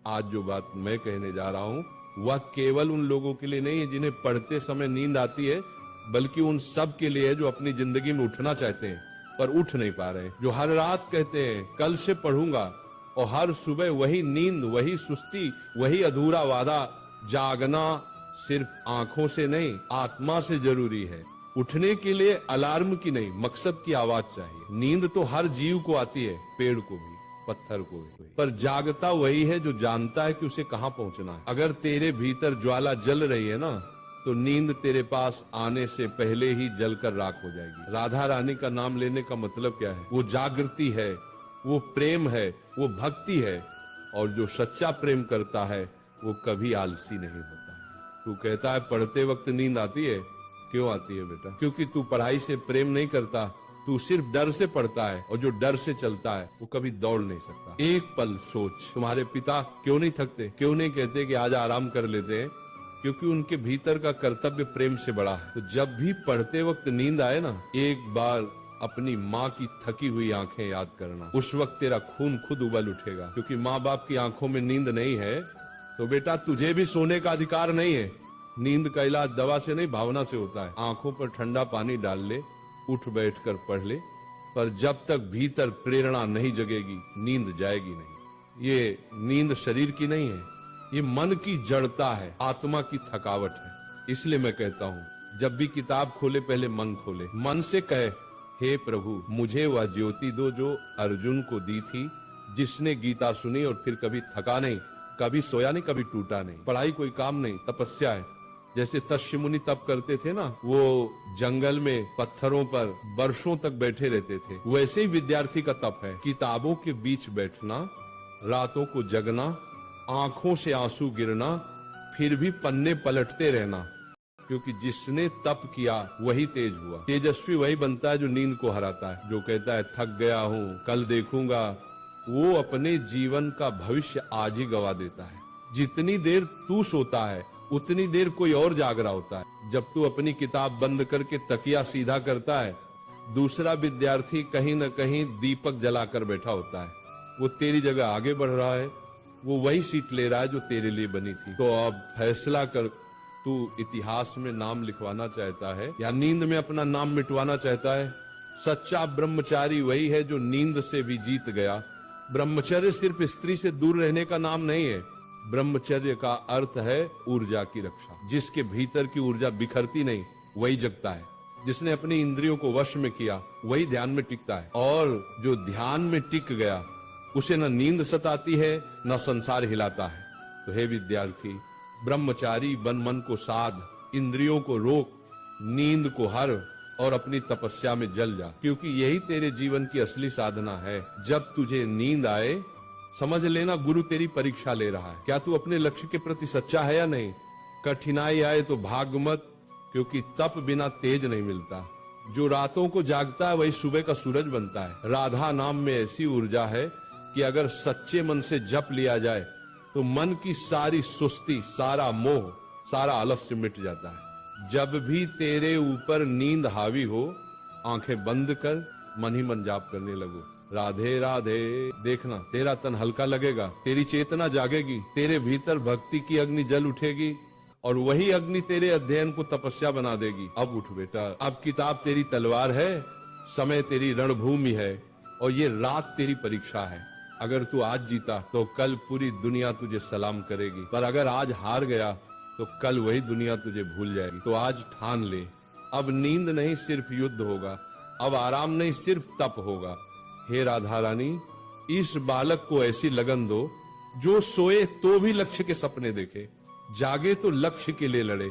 आज जो बात मैं कहने जा रहा हूं वह केवल उन लोगों के लिए नहीं है जिन्हें पढ़ते समय नींद आती है, बल्कि उन सब के लिए है जो अपनी जिंदगी में उठना चाहते हैं पर उठ नहीं पा रहे, जो हर रात कहते हैं कल से पढ़ूंगा, और हर सुबह वही नींद, वही सुस्ती, वही अधूरा वादा। जागना सिर्फ आंखों से नहीं, आत्मा से जरूरी है। उठने के लिए अलार्म की नहीं, मकसद की आवाज चाहिए। नींद तो हर जीव को आती है, पेड़ को भी, पत्थर को भी, पर जागता वही है जो जानता है कि उसे कहां पहुंचना है। अगर तेरे भीतर ज्वाला जल रही है ना, तो नींद तेरे पास आने से पहले ही जलकर राख हो जाएगी। राधा रानी का नाम लेने का मतलब क्या है? वो जागृति है, वो प्रेम है, वो भक्ति है, और जो सच्चा प्रेम करता है वो कभी आलसी नहीं होता। तू कहता है पढ़ते वक्त नींद आती है, क्यों आती है बेटा? क्योंकि तू पढ़ाई से प्रेम नहीं करता, तू सिर्फ डर से पढ़ता है, और जो डर से चलता है वो कभी दौड़ नहीं सकता। एक पल सोच, तुम्हारे पिता क्यों नहीं थकते? क्यों नहीं कहते कि आज आराम कर लेते हैं? क्योंकि उनके भीतर का कर्तव्य प्रेम से बड़ा है। तो जब भी पढ़ते वक्त नींद आए ना, एक बार अपनी माँ की थकी हुई आंखें याद करना। उस वक्त तेरा खून खुद उबल उठेगा, क्योंकि माँ बाप की आंखों में नींद नहीं है तो बेटा तुझे भी सोने का अधिकार नहीं है। नींद का इलाज दवा से नहीं, भावना से होता है। आंखों पर ठंडा पानी डाल ले, उठ बैठकर पढ़ ले, पर जब तक भीतर प्रेरणा नहीं जगेगी नींद जाएगी नहीं। ये नींद शरीर की नहीं है, ये मन की जड़ता है, आत्मा की थकावट है। इसलिए मैं कहता हूँ जब भी किताब खोले पहले मन खोले, मन से कहे हे प्रभु मुझे वह ज्योति दो जो अर्जुन को दी थी, जिसने गीता सुनी और फिर कभी थका नहीं, कभी सोया नहीं, कभी टूटा नहीं। पढ़ाई कोई काम नहीं, तपस्या है। जैसे तस्य मुनि तप करते थे ना, वो जंगल में पत्थरों पर वर्षों तक बैठे रहते थे, वैसे ही विद्यार्थी का तप है। किताबों के बीच बैठना, रातों को जगना, आंखों से आंसू गिरना, फिर भी पन्ने पलटते रहना, क्योंकि जिसने तप किया वही तेज हुआ। तेजस्वी वही बनता है जो नींद को हराता है। जो कहता है थक गया हूँ, कल देखूंगा, वो अपने जीवन का भविष्य आज ही गवा देता है। जितनी देर तू सोता है उतनी देर कोई और जाग रहा होता है। जब तू अपनी किताब बंद करके तकिया सीधा करता है, दूसरा विद्यार्थी कहीं न कहीं दीपक जलाकर बैठा होता है। वो तेरी जगह आगे बढ़ रहा है, वो वही सीट ले रहा है जो तेरे लिए बनी थी। तो अब फैसला कर, तू इतिहास में नाम लिखवाना चाहता है या नींद में अपना नाम मिटवाना चाहता है? सच्चा ब्रह्मचारी वही है जो नींद से भी जीत गया। ब्रह्मचर्य सिर्फ स्त्री से दूर रहने का नाम नहीं है। ब्रह्मचर्य का अर्थ है ऊर्जा की रक्षा। जिसके भीतर की ऊर्जा बिखरती नहीं वही जगता है। जिसने अपनी इंद्रियों को वश में किया वही ध्यान में टिकता है, और जो ध्यान में टिक गया उसे न नींद सताती है न संसार हिलाता है। तो हे विद्यार्थी, ब्रह्मचारी बन, मन को साध, इंद्रियों को रोक, नींद को हर, और अपनी तपस्या में जल जा, क्योंकि यही तेरे जीवन की असली साधना है। जब तुझे नींद आए समझ लेना गुरु तेरी परीक्षा ले रहा है। क्या तू अपने लक्ष्य के प्रति सच्चा है या नहीं? कठिनाई आए तो भाग मत, क्योंकि तप बिना तेज नहीं मिलता। जो रातों को जागता है वही सुबह का सूरज बनता है। राधा नाम में ऐसी ऊर्जा है कि अगर सच्चे मन से जप लिया जाए तो मन की सारी सुस्ती, सारा मोह, सारा आलस्य मिट जाता है। जब भी तेरे ऊपर नींद हावी हो, आंखें बंद कर मन ही मन जाप करने लगो, राधे राधे। देखना तेरा तन हल्का लगेगा, तेरी चेतना जागेगी, तेरे भीतर भक्ति की अग्नि जल उठेगी, और वही अग्नि तेरे अध्ययन को तपस्या बना देगी। अब उठ बेटा, अब किताब तेरी तलवार है, समय तेरी रणभूमि है, और ये रात तेरी परीक्षा है। अगर तू आज जीता तो कल पूरी दुनिया तुझे सलाम करेगी, पर अगर आज हार गया तो कल वही दुनिया तुझे भूल जाएगी। तो आज ठान ले, अब नींद नहीं सिर्फ युद्ध होगा, अब आराम नहीं सिर्फ तप होगा। हे राधा रानी, इस बालक को ऐसी लगन दो जो सोए तो भी लक्ष्य के सपने देखे, जागे तो लक्ष्य के लिए लड़े।